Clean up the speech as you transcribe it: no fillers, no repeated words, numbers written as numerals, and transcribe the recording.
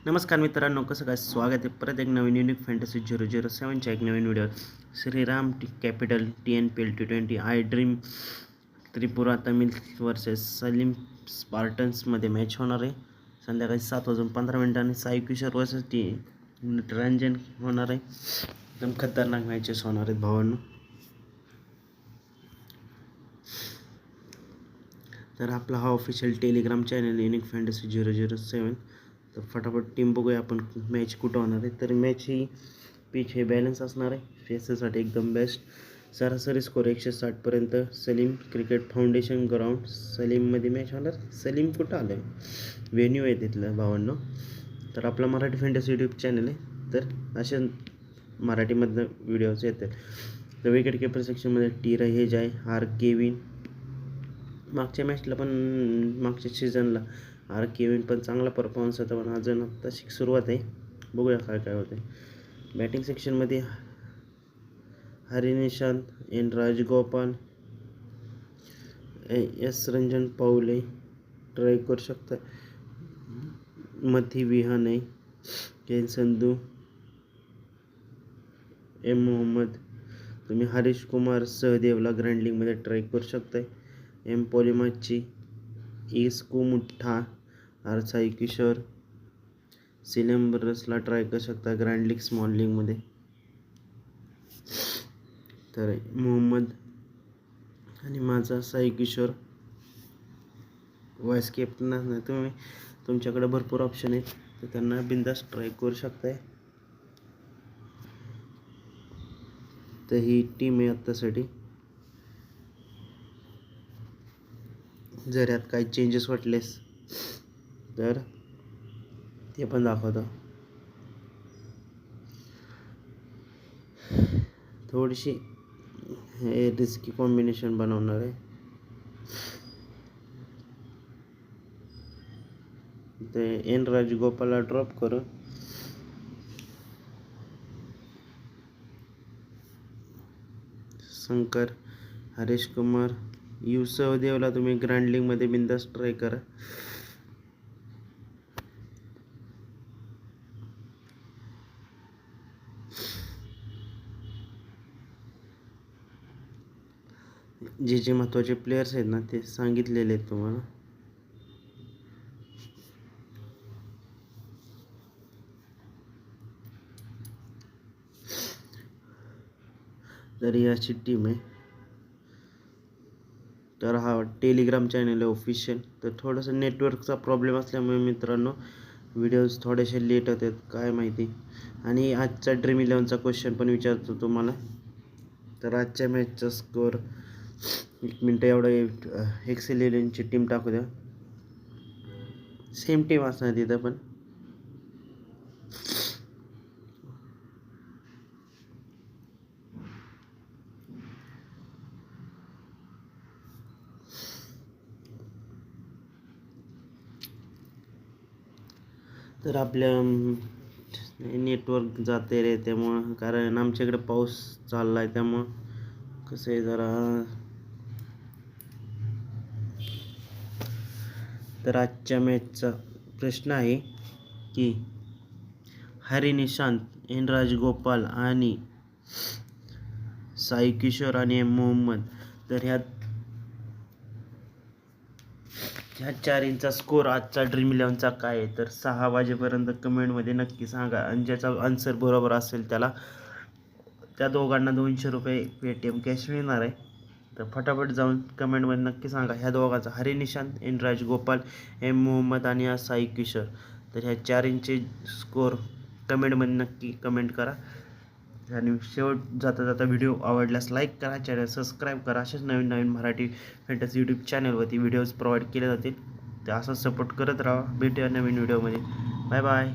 नमस्कार मित्रांनो, कसं काय स्वागत आहे परत एक नवीन युनिक फॅन्टसी 007च्या एक नवीन video. Shriram capital TNPL T20 I dream Tiruppur Tamil versus Salem स्पार्टन्समध्ये मॅच होणार आहे. संध्याकाळी 7:15 साई किशोर वर्सेस निरंजन होणार आहे. एकदम खतरनाक मॅचेस होणार आहेत भावांनो. तर आपला हा official Telegram channel unique fantasy 007. तर फटाफट टीम बघूया आपण मॅच कुठं होणार आहे. तर मॅच ही पिच हे बॅलन्स असणार आहे. फेससाठी एकदम बेस्ट. सरासरी स्कोर 160पर्यंत. सलीम क्रिकेट फाउंडेशन ग्राउंड सलीममध्ये मॅच होणार. सलीम कुठं आलं आहे, व्हेन्यू आहे तिथलं भावांनो. तर आपला मराठी फॅन्टसी यूट्यूब चॅनल आहे, तर अशा मराठीमधनं व्हिडिओज येतात. तर विकेट किपर सेक्शनमध्ये टी रहेज आहे, आर केविन. मागच्या मॅचला पण मागच्या सीझनला केविन पण चांगला परफॉर्मन्स होता, पण अजून आत्ताशी सुरुवात आहे. बघूया काय काय होते. बॅटिंग सेक्शनमध्ये हरिनिशांत, एन राजगोपाल, एस रंजन पाऊले ट्राय करू शकता. मथी विहाने, केन संधू, एम मोहम्मद. तुम्ही हरीश कुमार सहदेवला ग्रँड लीगमध्ये ट्राय करू शकताय. एम पॉलिमाची, इस्कू मुठ्ठा, आर साई किशोर, सिलेंबरसला ट्राय करू शकता ग्रँड लीग स्मॉल लीगमध्ये. तर मोहम्मद आणि माझा साई किशोर व्हाईस कॅप्टन. तुम्ही तुमच्याकडे भरपूर ऑप्शन आहेत, तर त्यांना बिंदास ट्राय करू शकताय. तर ही टीम आहे आत्तासाठी. जर यात काही चेंजेस वाटलेस तर ते पण दाखवतो. थोडीशी हे रिस्की कॉम्बिनेशन बनवणार आहे. ते एन राजगोपालला ड्रॉप करू. शंकर, हरीश कुमार, सहदेवला तुम्ही ग्रँड लीगमध्ये बिंदास ट्राय करा. जे जे महत्त्वाचे प्लेयर्स आहेत ना, ते सांगितलेले आहेत तुम्हाला. तर ही अशी टीम आहे. तर हा टेलिग्राम चॅनल आहे ऑफिशियल. तर थोडंसं नेटवर्कचा प्रॉब्लेम असल्यामुळे मित्रांनो व्हिडिओज थोडेसे लेट होतात, काय माहिती. आणि आजचा ड्रीम 11चा क्वेश्चन पण विचारतो तुम्हाला. तर आजच्या मॅचचा स्कोर 1 मिनटं एवढं एक्सेल 11ची टीम टाकू द्या. सेम टीम असणार तिथं पण. तर आपल्या नेटवर्क जाते रे, त्यामुळं कारण आमच्याकडे पाऊस चालला आहे, त्यामुळं कसं आहे जरा. तर आजच्या मॅचचा प्रश्न आहे की हरिनिशांत, एन राजगोपाल आणि साई किशोर आणि एम मोहम्मद, तर ह्या चारींचा स्कोर आजचा ड्रीम 11चा काय आहे. तर 6 वाजेपर्यंत कमेंटमध्ये नक्की सांगा, आणि ज्याचा आन्सर बरोबर असेल त्याला त्या दोघांना 200 रुपये पेटीएम कॅश मिळणार आहे. तर फटाफट जाऊन कमेंटमध्ये नक्की सांगा ह्या दोघांचा, हरिनिशांत, एन राजगोपाल, एम मोहम्मद आणि साई किशोर. तर ह्या चारींचे स्कोर कमेंटमध्ये नक्की कमेंट करा. आणि शेवट जाता जाता व्हिडिओ आवडल्यास लाईक करा, चॅनल सबस्क्राईब करा. असेच नवीन नवीन मराठी फॅन्टसी यूट्यूब चॅनलवरती व्हिडिओज प्रोव्हाइड केले जातील. ते असं सपोर्ट करत राहा. भेटूया नवीन व्हिडिओमध्ये. Bye bye.